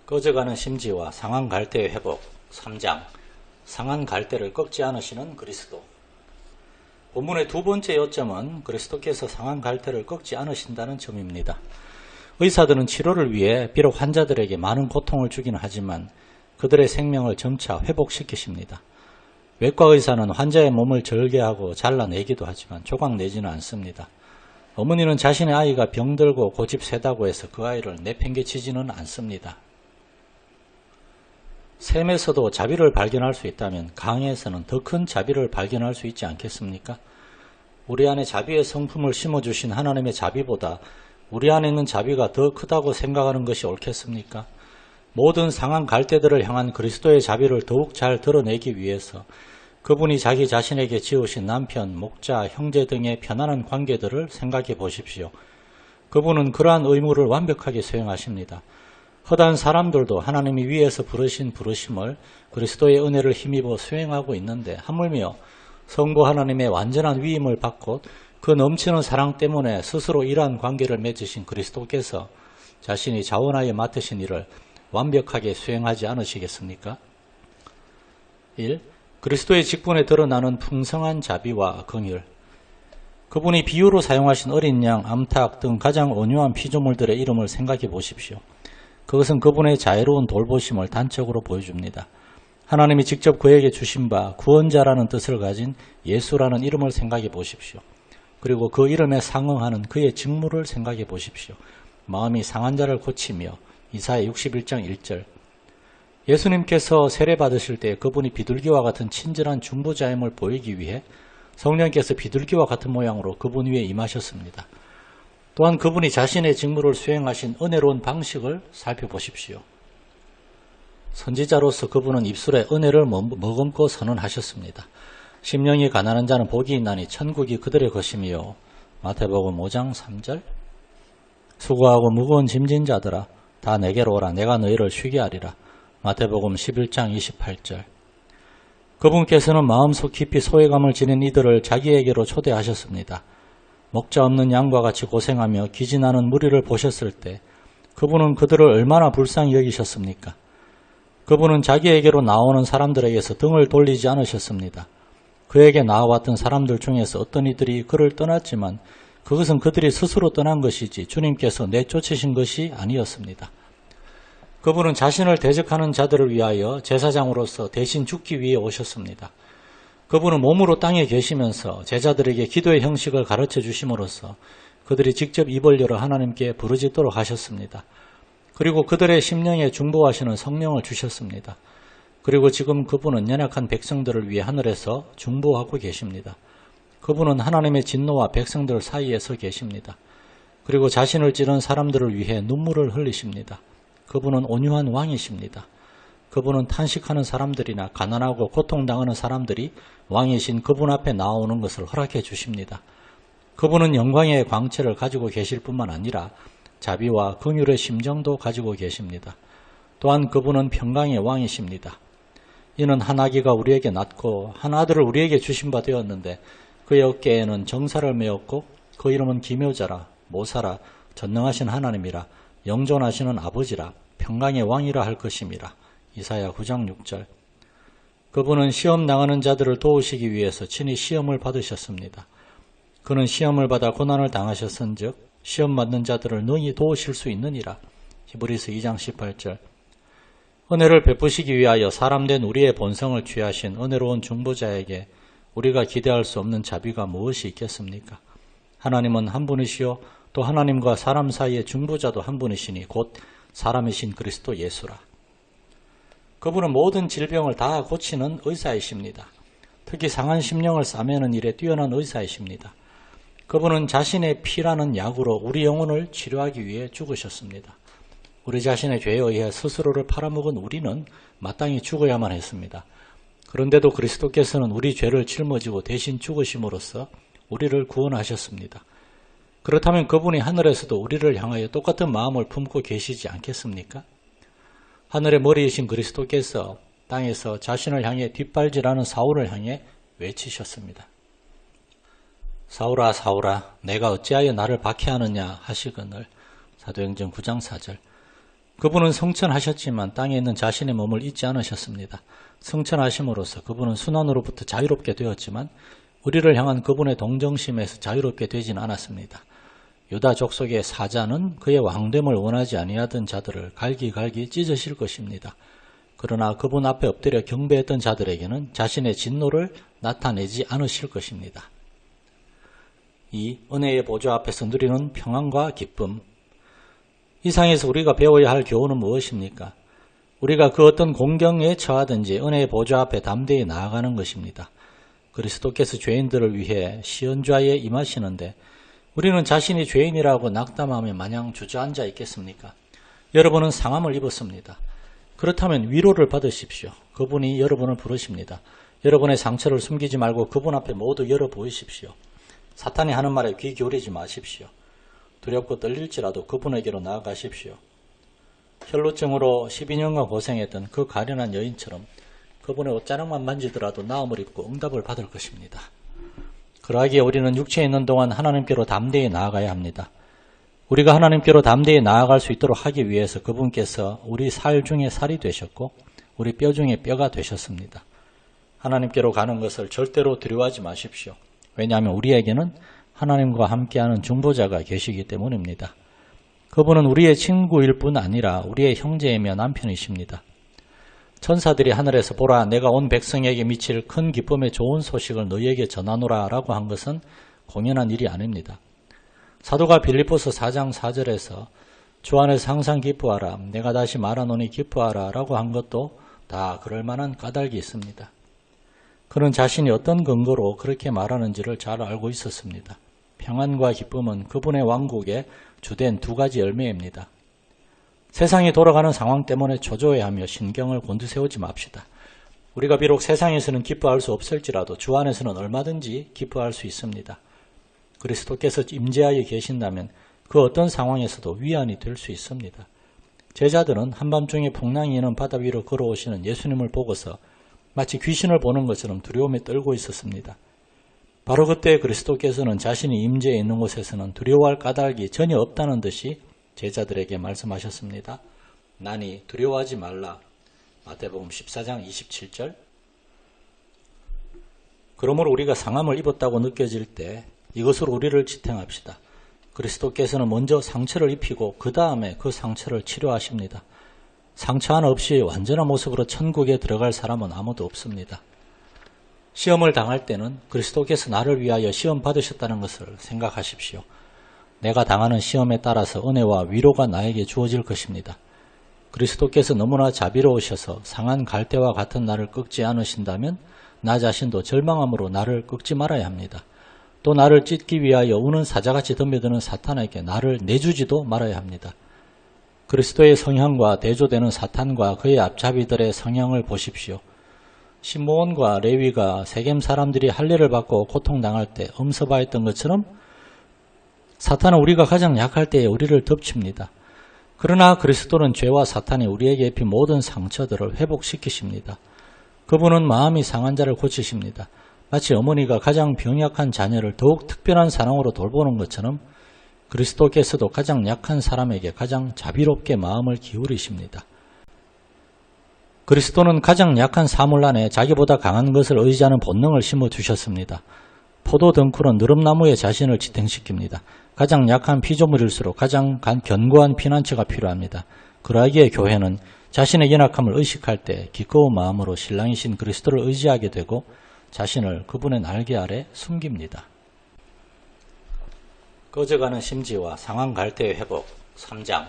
꺼져가는 심지와 상한 갈대의 회복 3장 상한 갈대를 꺾지 않으시는 그리스도. 본문의 두 번째 요점은 그리스도께서 상한 갈대를 꺾지 않으신다는 점입니다. 의사들은 치료를 위해 비록 환자들에게 많은 고통을 주기는 하지만 그들의 생명을 점차 회복시키십니다. 외과 의사는 환자의 몸을 절개하고 잘라내기도 하지만 조각내지는 않습니다. 어머니는 자신의 아이가 병들고 고집 세다고 해서 그 아이를 내팽개치지는 않습니다. 샘에서도 자비를 발견할 수 있다면 강에서는 더 큰 자비를 발견할 수 있지 않겠습니까? 우리 안에 자비의 성품을 심어주신 하나님의 자비보다 우리 안에 있는 자비가 더 크다고 생각하는 것이 옳겠습니까? 모든 상한 갈대들을 향한 그리스도의 자비를 더욱 잘 드러내기 위해서 그분이 자기 자신에게 지으신 남편, 목자, 형제 등의 편안한 관계들을 생각해 보십시오. 그분은 그러한 의무를 완벽하게 수행하십니다. 허다한 사람들도 하나님이 위에서 부르신 부르심을 그리스도의 은혜를 힘입어 수행하고 있는데 하물며 성부 하나님의 완전한 위임을 받고 그 넘치는 사랑 때문에 스스로 이러한 관계를 맺으신 그리스도께서 자신이 자원하여 맡으신 일을 완벽하게 수행하지 않으시겠습니까? 1. 그리스도의 직분에 드러나는 풍성한 자비와 긍휼. 그분이 비유로 사용하신 어린 양, 암탉 등 가장 온유한 피조물들의 이름을 생각해 보십시오. 그것은 그분의 자애로운 돌보심을 단적으로 보여줍니다. 하나님이 직접 그에게 주신 바 구원자라는 뜻을 가진 예수라는 이름을 생각해 보십시오. 그리고 그 이름에 상응하는 그의 직무를 생각해 보십시오. 마음이 상한 자를 고치며 이사야 61장 1절. 예수님께서 세례받으실 때 그분이 비둘기와 같은 친절한 중보자임을 보이기 위해 성령께서 비둘기와 같은 모양으로 그분 위에 임하셨습니다. 또한 그분이 자신의 직무를 수행하신 은혜로운 방식을 살펴보십시오. 선지자로서 그분은 입술에 은혜를 머금고 선언하셨습니다. 심령이 가난한 자는 복이 있나니 천국이 그들의 것이며 마태복음 5장 3절. 수고하고 무거운 짐진 자들아 다 내게로 오라 내가 너희를 쉬게 하리라. 마태복음 11장 28절. 그분께서는 마음속 깊이 소외감을 지닌 이들을 자기에게로 초대하셨습니다. 목자 없는 양과 같이 고생하며 기진하는 무리를 보셨을 때 그분은 그들을 얼마나 불쌍히 여기셨습니까? 그분은 자기에게로 나오는 사람들에게서 등을 돌리지 않으셨습니다. 그에게 나와왔던 사람들 중에서 어떤 이들이 그를 떠났지만 그것은 그들이 스스로 떠난 것이지 주님께서 내쫓으신 것이 아니었습니다. 그분은 자신을 대적하는 자들을 위하여 제사장으로서 대신 죽기 위해 오셨습니다. 그분은 몸으로 땅에 계시면서 제자들에게 기도의 형식을 가르쳐 주심으로써 그들이 직접 입을 열어 하나님께 부르짖도록 하셨습니다. 그리고 그들의 심령에 중보하시는 성령을 주셨습니다. 그리고 지금 그분은 연약한 백성들을 위해 하늘에서 중보하고 계십니다. 그분은 하나님의 진노와 백성들 사이에 서 계십니다. 그리고 자신을 찌른 사람들을 위해 눈물을 흘리십니다. 그분은 온유한 왕이십니다. 그분은 탄식하는 사람들이나 가난하고 고통당하는 사람들이 왕이신 그분 앞에 나오는 것을 허락해 주십니다. 그분은 영광의 광채를 가지고 계실 뿐만 아니라 자비와 긍휼의 심정도 가지고 계십니다. 또한 그분은 평강의 왕이십니다. 이는 한 아기가 우리에게 낳고 한 아들을 우리에게 주신 바 되었는데 그의 어깨에는 정사를 메었고 그 이름은 기묘자라 모사라 전능하신 하나님이라 영존하시는 아버지라 평강의 왕이라 할 것임이라. 이사야 9장 6절. 그분은 시험 당하는 자들을 도우시기 위해서 친히 시험을 받으셨습니다. 그는 시험을 받아 고난을 당하셨은즉 시험 받는 자들을 능히 도우실 수 있느니라. 히브리서 2장 18절. 은혜를 베푸시기 위하여 사람된 우리의 본성을 취하신 은혜로운 중보자에게 우리가 기대할 수 없는 자비가 무엇이 있겠습니까? 하나님은 한 분이시요 또 하나님과 사람 사이의 중보자도 한 분이시니 곧 사람이신 그리스도 예수라. 그분은 모든 질병을 다 고치는 의사이십니다. 특히 상한 심령을 싸매는 일에 뛰어난 의사이십니다. 그분은 자신의 피라는 약으로 우리 영혼을 치료하기 위해 죽으셨습니다. 우리 자신의 죄에 의해 스스로를 팔아먹은 우리는 마땅히 죽어야만 했습니다. 그런데도 그리스도께서는 우리 죄를 짊어지고 대신 죽으심으로써 우리를 구원하셨습니다. 그렇다면 그분이 하늘에서도 우리를 향하여 똑같은 마음을 품고 계시지 않겠습니까? 하늘의 머리이신 그리스도께서 땅에서 자신을 향해 뒷발질하는 사울을 향해 외치셨습니다. 사울아 사울아 내가 어찌하여 나를 박해하느냐 하시거늘. 사도행전 9장 4절. 그분은 성천하셨지만 땅에 있는 자신의 몸을 잊지 않으셨습니다. 성천하심으로써 그분은 순환으로부터 자유롭게 되었지만 우리를 향한 그분의 동정심에서 자유롭게 되지는 않았습니다. 유다 족속의 사자는 그의 왕됨을 원하지 아니하던 자들을 갈기갈기 찢으실 것입니다. 그러나 그분 앞에 엎드려 경배했던 자들에게는 자신의 진노를 나타내지 않으실 것입니다. 이 은혜의 보좌 앞에서 누리는 평안과 기쁨. 이 상에서 우리가 배워야 할 교훈은 무엇입니까? 우리가 그 어떤 공경에 처하든지 은혜의 보좌 앞에 담대히 나아가는 것입니다. 그리스도께서 죄인들을 위해 시연좌에 임하시는데 우리는 자신이 죄인이라고 낙담하며 마냥 주저앉아 있겠습니까? 여러분은 상함을 입었습니다. 그렇다면 위로를 받으십시오. 그분이 여러분을 부르십니다. 여러분의 상처를 숨기지 말고 그분 앞에 모두 열어 보이십시오. 사탄이 하는 말에 귀 기울이지 마십시오. 두렵고 떨릴지라도 그분에게로 나아가십시오. 혈루증으로 12년간 고생했던 그 가련한 여인처럼 그분의 옷자락만 만지더라도 나음을 입고 응답을 받을 것입니다. 그러하기에 우리는 육체에 있는 동안 하나님께로 담대히 나아가야 합니다. 우리가 하나님께로 담대히 나아갈 수 있도록 하기 위해서 그분께서 우리 살 중에 살이 되셨고 우리 뼈 중에 뼈가 되셨습니다. 하나님께로 가는 것을 절대로 두려워하지 마십시오. 왜냐하면 우리에게는 하나님과 함께하는 중보자가 계시기 때문입니다. 그분은 우리의 친구일 뿐 아니라 우리의 형제이며 남편이십니다. 천사들이 하늘에서 보라 내가 온 백성에게 미칠 큰 기쁨의 좋은 소식을 너희에게 전하노라 라고 한 것은 공연한 일이 아닙니다. 사도가 빌립보서 4장 4절에서 주 안에서 항상 기뻐하라 내가 다시 말하노니 기뻐하라 라고 한 것도 다 그럴 만한 까닭이 있습니다. 그는 자신이 어떤 근거로 그렇게 말하는지를 잘 알고 있었습니다. 평안과 기쁨은 그분의 왕국의 주된 두 가지 열매입니다. 세상이 돌아가는 상황 때문에 초조해하며 신경을 곤두세우지 맙시다. 우리가 비록 세상에서는 기뻐할 수 없을지라도 주 안에서는 얼마든지 기뻐할 수 있습니다. 그리스도께서 임재하여 계신다면 그 어떤 상황에서도 위안이 될 수 있습니다. 제자들은 한밤중에 풍랑이 있는 바다 위로 걸어오시는 예수님을 보고서 마치 귀신을 보는 것처럼 두려움에 떨고 있었습니다. 바로 그때 그리스도께서는 자신이 임재해 있는 곳에서는 두려워할 까닭이 전혀 없다는 듯이 제자들에게 말씀하셨습니다. 나니 두려워하지 말라. 마태복음 14장 27절. 그러므로 우리가 상함을 입었다고 느껴질 때 이것으로 우리를 지탱합시다. 그리스도께서는 먼저 상처를 입히고 그 다음에 그 상처를 치료하십니다. 상처 하나 없이 완전한 모습으로 천국에 들어갈 사람은 아무도 없습니다. 시험을 당할 때는 그리스도께서 나를 위하여 시험 받으셨다는 것을 생각하십시오. 내가 당하는 시험에 따라서 은혜와 위로가 나에게 주어질 것입니다. 그리스도께서 너무나 자비로우셔서 상한 갈대와 같은 나를 꺾지 않으신다면 나 자신도 절망함으로 나를 꺾지 말아야 합니다. 또 나를 찢기 위하여 우는 사자같이 덤벼드는 사탄에게 나를 내주지도 말아야 합니다. 그리스도의 성향과 대조되는 사탄과 그의 앞잡이들의 성향을 보십시오. 시므온과 레위가 세겜 사람들이 할례를 받고 고통당할 때 엄습하였던 것처럼 사탄은 우리가 가장 약할 때에 우리를 덮칩니다. 그러나 그리스도는 죄와 사탄이 우리에게 입힌 모든 상처들을 회복시키십니다. 그분은 마음이 상한 자를 고치십니다. 마치 어머니가 가장 병약한 자녀를 더욱 특별한 사랑으로 돌보는 것처럼 그리스도께서도 가장 약한 사람에게 가장 자비롭게 마음을 기울이십니다. 그리스도는 가장 약한 사물 안에 자기보다 강한 것을 의지하는 본능을 심어주셨습니다. 포도 덩쿨은 느릅나무에 자신을 지탱시킵니다. 가장 약한 피조물일수록 가장 견고한 피난처가 필요합니다. 그러하기에 교회는 자신의 연약함을 의식할 때 기꺼운 마음으로 신랑이신 그리스도를 의지하게 되고 자신을 그분의 날개 아래 숨깁니다. 꺼져가는 심지와 상한 갈대의 회복 3장